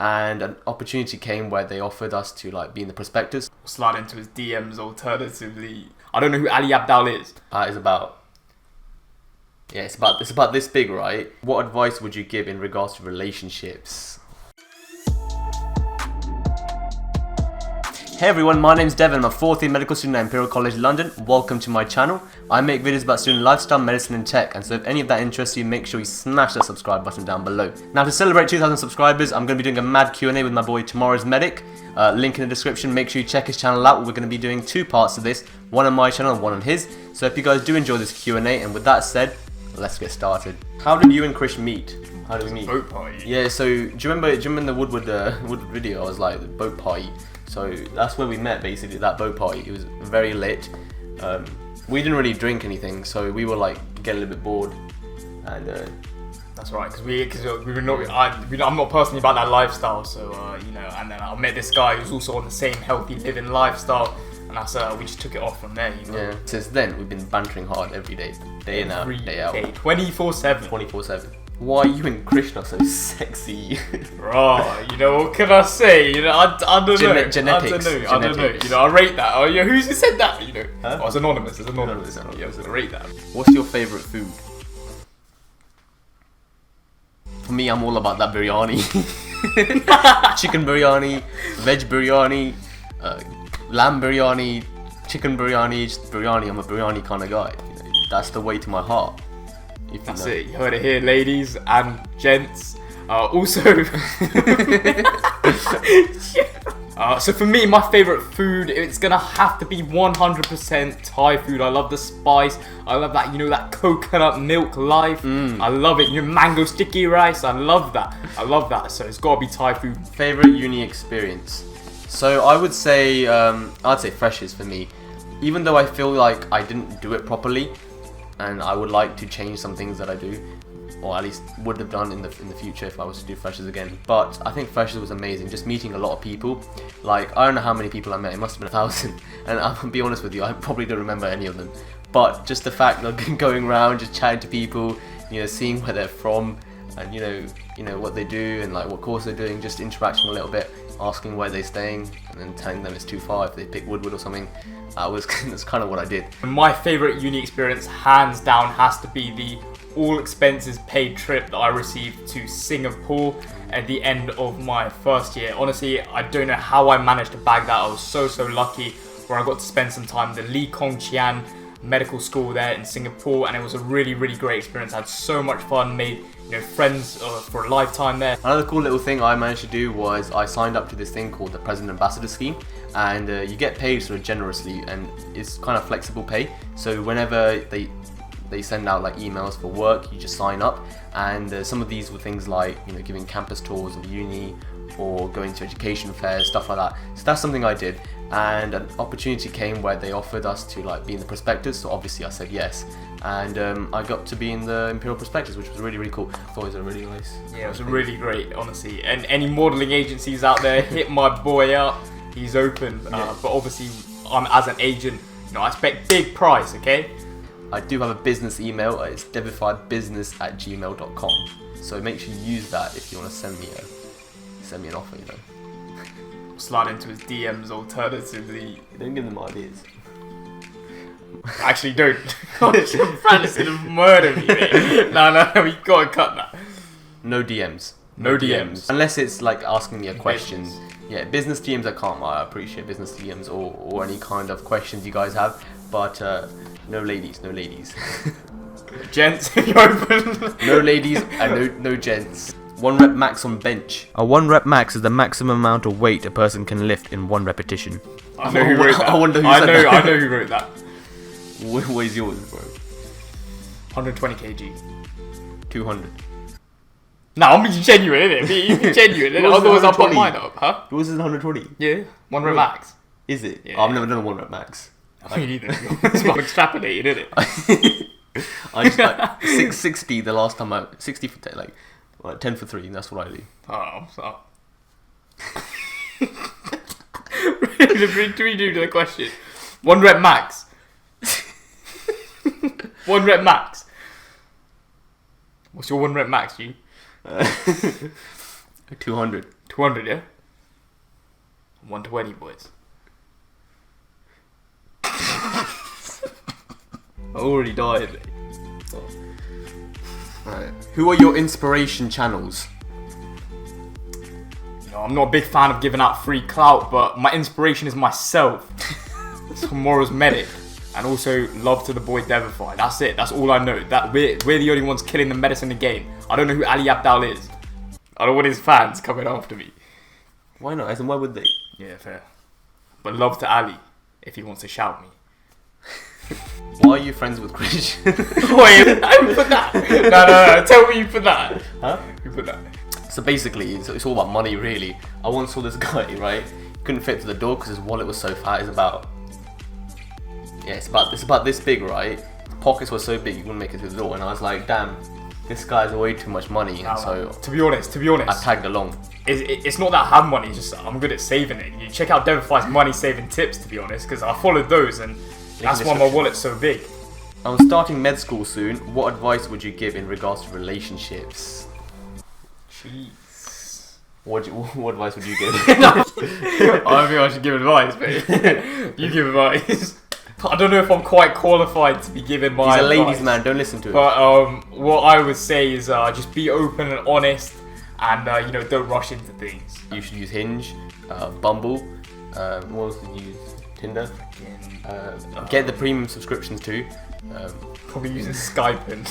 and an opportunity came where they offered us to like be in the prospectus. Slide into his DMs alternatively. I don't know who Ali Abdal is. It's about this big, right? What advice would you give in regards to relationships? Hey everyone, my name's Devin. I'm a fourth year medical student at Imperial College London. Welcome to my channel. I make videos about student lifestyle, medicine and tech, and so if any of that interests you, make sure you smash that subscribe button down below. Now to celebrate 2,000 subscribers, I'm going to be doing a mad Q&A with my boy Tomorrow's Medic. Link in the description. Make sure you check his channel out. We're going to be doing two parts of this, one on my channel and one on his. So if you guys do enjoy this Q&A, and with that said, let's get started. How did you and Krish meet? How did we meet? Boat party. Yeah, so do you remember the Woodward video? I was like, the boat party. So that's where we met, basically, that boat party. It was very lit. We didn't really drink anything, so we were like getting a little bit bored. And that's right, because we were not. I'm not personally about that lifestyle, so And then I met this guy who's also on the same healthy living lifestyle, and that's we just took it off from there. Yeah. Since then, we've been bantering hard every day, day in out, day out, 24/7. 24/7. Why are you and Krishna so sexy? Right, what can I say? I don't know. Genetics. I don't know. I rate that. Oh, yeah, who said that? Huh? Oh, it's anonymous. Yeah, I rate that. What's your favourite food? For me, I'm all about that biryani. Chicken biryani, veg biryani, lamb biryani, chicken biryani, just biryani. I'm a biryani kind of guy. That's the way to my heart. That's it. You heard it here, ladies and gents. Also, so for me, my favourite food, it's gonna have to be 100% Thai food. I love the spice. I love that, that coconut milk life. I love it. Mango sticky rice. I love that. So it's gotta be Thai food. Favourite uni experience. So I would say, I'd say freshers for me. Even though I feel like I didn't do it properly, and I would like to change some things that I do, or at least would have done in the future if I was to do freshers again. But I think freshers was amazing, just meeting a lot of people. Like, I don't know how many people I met, it must have been 1,000, and I'll be honest with you, I probably don't remember any of them. But just the fact of going around, just chatting to people, seeing where they're from, and what they do, and like what course they're doing, just interacting a little bit, asking where they're staying, and then telling them it's too far if they pick Woodward or something. That's kind of what I did. My favourite uni experience, hands down, has to be the all expenses paid trip that I received to Singapore at the end of my first year. Honestly, I don't know how I managed to bag that. I was so lucky, where I got to spend some time at the Lee Kong Chian medical school there in Singapore, and it was a really great experience. I had so much fun, made friends for a lifetime there. Another cool little thing I managed to do was I signed up to this thing called the President Ambassador Scheme, and you get paid sort of generously, and it's kind of flexible pay. So whenever they send out like emails for work, you just sign up, and some of these were things like giving campus tours of uni or going to education fairs, stuff like that. So that's something I did, and an opportunity came where they offered us to like be in the prospectus. So obviously I said yes, and I got to be in the Imperial prospectus, which was really cool. I thought it was a really nice. Yeah, it was really great, honestly. And any modelling agencies out there, hit my boy up. He's open, but obviously I'm as an agent, I expect big price. Okay. I do have a business email. It's devifybusiness@gmail.com. So make sure you use that if you want to send me an offer. Slide into his DMs alternatively. Don't give them ideas. Actually, don't. Francis gonna murder me, mate. No, we gotta cut that. No DMs. No DMs. Unless it's like asking me a question. Yeah, business DMs I can't. I appreciate business DMs or any kind of questions you guys have. But no ladies. Gents, if you're open. No ladies and no gents. 1 rep max on bench. A 1 rep max is the maximum amount of weight a person can lift in 1 repetition. I know who wrote that. I wonder who said that. I know who wrote that. What is yours, bro? 120 kg. 200. No, I'm being genuine, innit? You be genuine, innit? Otherwise I'll put mine up, huh? Yours is 120? Yeah, 1 rep max. Is it? Yeah. Oh, I've never done a 1 rep max. Me neither. It's about extrapolated, isn't it? I just like 660 the last time 60 for 10, like 10 for 3, and that's what I do. Oh, so. Redo the question. 1 rep max. 1 rep max. What's your 1 rep max, G? 200. 200, yeah? 120, boys. I already died, mate. Right. Who are your inspiration channels? You know, I'm not a big fan of giving out free clout, but my inspiration is myself. Tomorrow's medic. And also love to the boy Devify. That's it. That's all I know. That we're the only ones killing the medicine in the game. I don't know who Ali Abdal is. I don't want his fans coming after me. Why not? As in, why would they? Yeah, fair. But love to Ali if he wants to shout me. Why are you friends with Christian? Wait, who put that? No. Tell me you put that. Huh? Who put that? So basically, it's all about money, really. I once saw this guy, right? Couldn't fit to the door because his wallet was so fat. It's about this big, right? Pockets were so big you wouldn't make it through the door, and I was like, damn, this guy's way too much money. And so to be honest, I tagged along. It's not that I have money. It's just I'm good at saving it. You check out Devify's money saving tips, to be honest, because I followed those, and that's why my wallet's so big. I'm starting med school soon. What advice would you give in regards to relationships? Jeez. What advice would you give? I think I should give advice, mate. You give advice. I don't know if I'm quite qualified to be giving my He's a advice, ladies' man, don't listen to him. But what I would say is just be open and honest, and don't rush into things. You should use Hinge, Bumble. What else did you use? Tinder. Get the premium subscriptions too. Probably using Skype and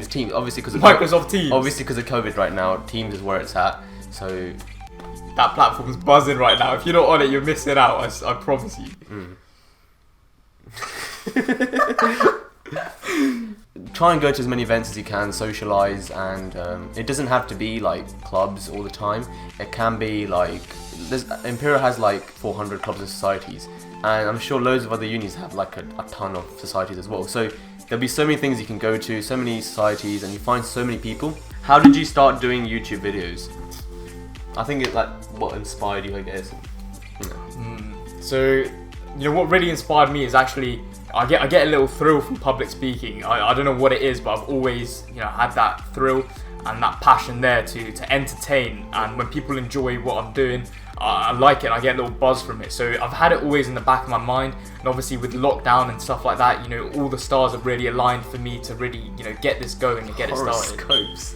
Teams. Obviously, because of Microsoft Teams. Obviously, because of COVID right now, Teams is where it's at. So that platform's buzzing right now. If you're not on it, you're missing out. I promise you. Try and go to as many events as you can, socialise, and it doesn't have to be like clubs all the time. It can be like Imperial has like 400 clubs and societies, and I'm sure loads of other unis have like a ton of societies as well. So there'll be so many things you can go to, so many societies, and you find so many people. How did you start doing YouTube videos? I think it's like what inspired you, I guess. So, what really inspired me is actually I get a little thrill from public speaking. I don't know what it is, but I've always had that thrill and that passion there to entertain. And when people enjoy what I'm doing, I like it. I get a little buzz from it. So I've had it always in the back of my mind. And obviously with lockdown and stuff like that, all the stars have really aligned for me to really get this going and get it started. Horoscopes.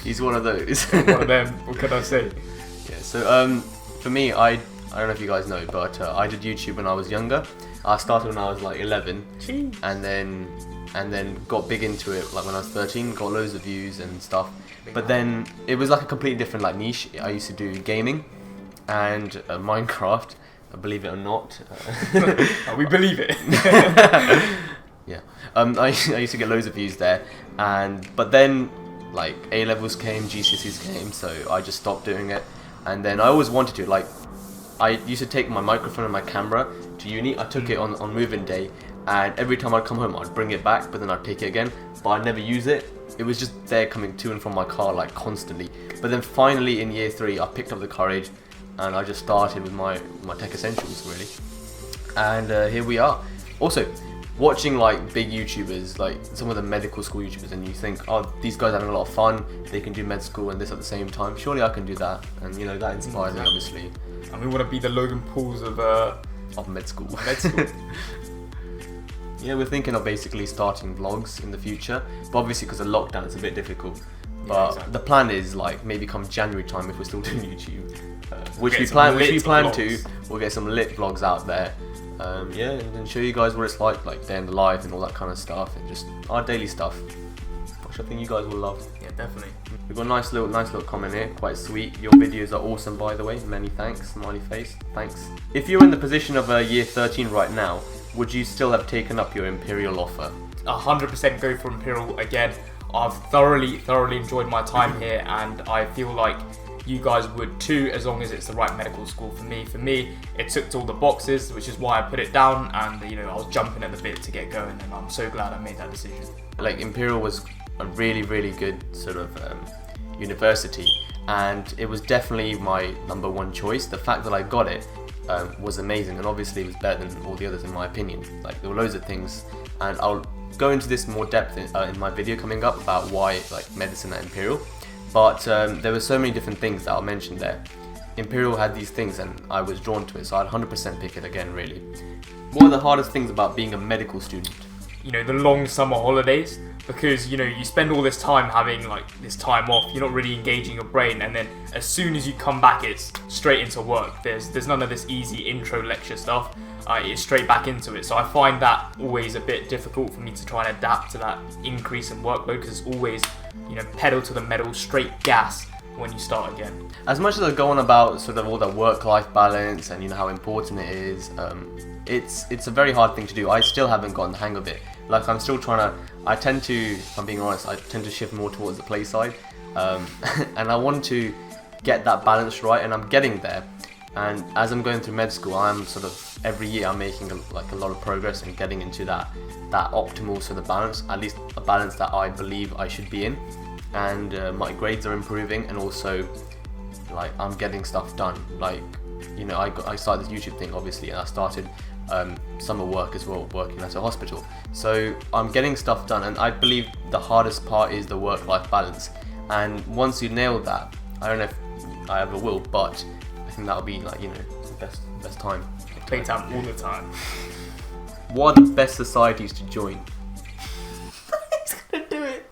He's one of those. One of them. What can I say? Yeah. So for me, I don't know if you guys know, but I did YouTube when I was younger. I started when I was like 11, and then got big into it like when I was 13. Got loads of views and stuff. But then it was like a completely different like niche. I used to do gaming and Minecraft. Believe it or not. We believe it. Yeah. I used to get loads of views there, but then like A levels came, GCSEs came, so I just stopped doing it. And then I always wanted to like. I used to take my microphone and my camera to uni. I took it on moving day, and every time I'd come home I'd bring it back, but then I'd take it again, but I'd never use it. It was just there coming to and from my car like constantly. But then finally in year 3 I picked up the courage and I just started with my tech essentials really. And here we are. Also, watching like big YouTubers, like some of the medical school YouTubers, and you think, oh, these guys are having a lot of fun, they can do med school and this at the same time, surely I can do that. And that inspired me obviously. And we want to be the Logan Pauls of med school. Med school. Yeah, we're thinking of basically starting vlogs in the future, but obviously because of lockdown it's a bit difficult. But exactly. The plan is like maybe come January time, if we're still doing YouTube, which we plan to, we'll get some lit vlogs out there. Yeah, and then show you guys what it's like day in the life and all that kind of stuff, and just our daily stuff, which I think you guys will love. Yeah, definitely. We've got a nice little comment here, quite sweet. Your videos are awesome, by the way. Many thanks. Smiley face. Thanks. If you're in the position of year 13 right now, would you still have taken up your Imperial offer? 100% go for Imperial again. I've thoroughly enjoyed my time here, and I feel like you guys would too, as long as it's the right medical school for me. For me, it ticked all the boxes, which is why I put it down, and I was jumping at the bit to get going, and I'm so glad I made that decision. Like Imperial was a really good sort of university, and it was definitely my number one choice. The fact that I got it was amazing, and obviously it was better than all the others in my opinion. Like there were loads of things, and go into this more depth in my video coming up about why like medicine at Imperial, but there were so many different things that I'll mention there. Imperial had these things and I was drawn to it, so I'd 100% pick it again, really. What are the hardest things about being a medical student? You know, the long summer holidays, because you know you spend all this time having like this time off, you're not really engaging your brain, and then as soon as you come back it's straight into work. There's none of this easy intro lecture stuff. It's straight back into it, so I find that always a bit difficult for me to try and adapt to that increase in workload, because it's always, you know, pedal to the metal, straight gas when you start again. As much as I go on about sort of all the work-life balance and you know how important it is, it's a very hard thing to do. I still haven't gotten the hang of it. Like I'm still trying to, I tend to, if I'm being honest, I tend to shift more towards the play side, and I want to get that balance right, and I'm getting there. And as I'm going through med school, I'm sort of every year I'm making a lot of progress and getting into that optimal sort of balance, at least a balance that I believe I should be in. And my grades are improving, and also like I'm getting stuff done. Like, you know, I started this YouTube thing obviously, and I started summer work as well, working at a hospital. So I'm getting stuff done, and I believe the hardest part is the work-life balance. And once you nail that, I don't know if I ever will, but I think that'll be like, you know, the best time. Playtime all the time. What are the best societies to join? He's gonna do it.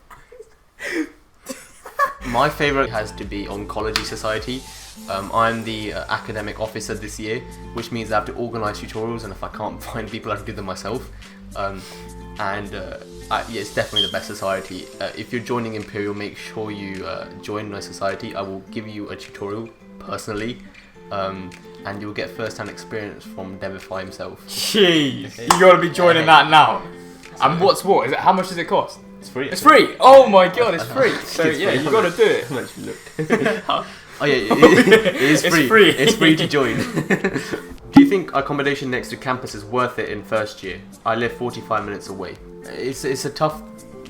My favourite has to be Oncology Society. I'm the academic officer this year, which means I have to organise tutorials, and if I can't find people, I have to do them myself. Yeah, it's definitely the best society. If you're joining Imperial, make sure you join my society. I will give you a tutorial personally, and you'll get first-hand experience from Devify himself. Jeez, you gotta be joining that now. And what? Is it? How much does it cost? It's free. It's free. Oh my god, it's free. So yeah, you gotta do it. How much you look? Oh yeah, it is free. It's free. It's free to join. Do you think accommodation next to campus is worth it in first year? I live 45 minutes away. It's a tough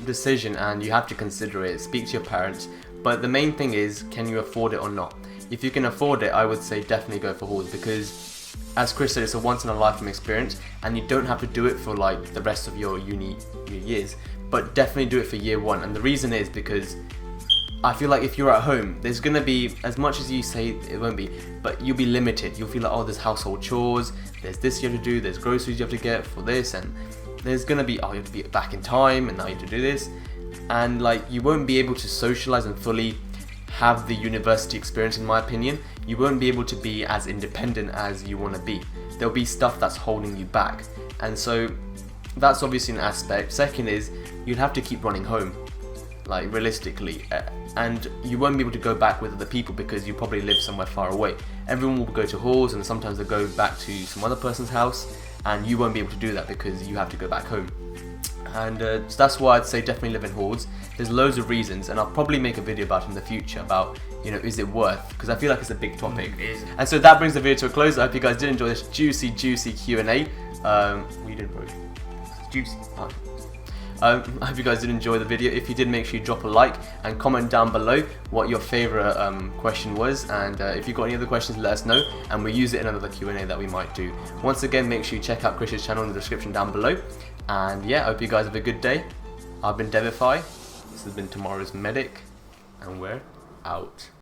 decision, and you have to consider it. Speak to your parents. But the main thing is, can you afford it or not? If you can afford it, I would say definitely go for halls, because as Chris said, it's a once in a lifetime experience, and you don't have to do it for like the rest of your uni years, but definitely do it for year one. And the reason is because I feel like if you're at home, there's gonna be, as much as you say it won't be, but you'll be limited. You'll feel like, oh, there's household chores, there's this you have to do, there's groceries you have to get for this, and there's gonna be, oh, you have to be back in time, and now you have to do this, and like you won't be able to socialize and fully have the university experience. In my opinion, you won't be able to be as independent as you want to be. There'll be stuff that's holding you back, and so that's obviously an aspect. Second is, you'd have to keep running home, like realistically, and you won't be able to go back with other people because you probably live somewhere far away. Everyone will go to halls, and sometimes they'll go back to some other person's house, and you won't be able to do that because you have to go back home. And so that's why I'd say definitely live in halls. There's loads of reasons, and I'll probably make a video about it in the future about, you know, is it worth, because I feel like it's a big topic. And so that brings the video to a close. I hope you guys did enjoy this juicy Q&A. What you did, bro? It's juicy. Oh. I hope you guys did enjoy the video. If you did, make sure you drop a like and comment down below what your favourite question was, and if you've got any other questions, let us know, and we'll use it in another Q&A that we might do. Once again, make sure you check out Chris's channel in the description down below, and yeah, I hope you guys have a good day. I've been Devify, this has been tomorrow's medic, and we're out.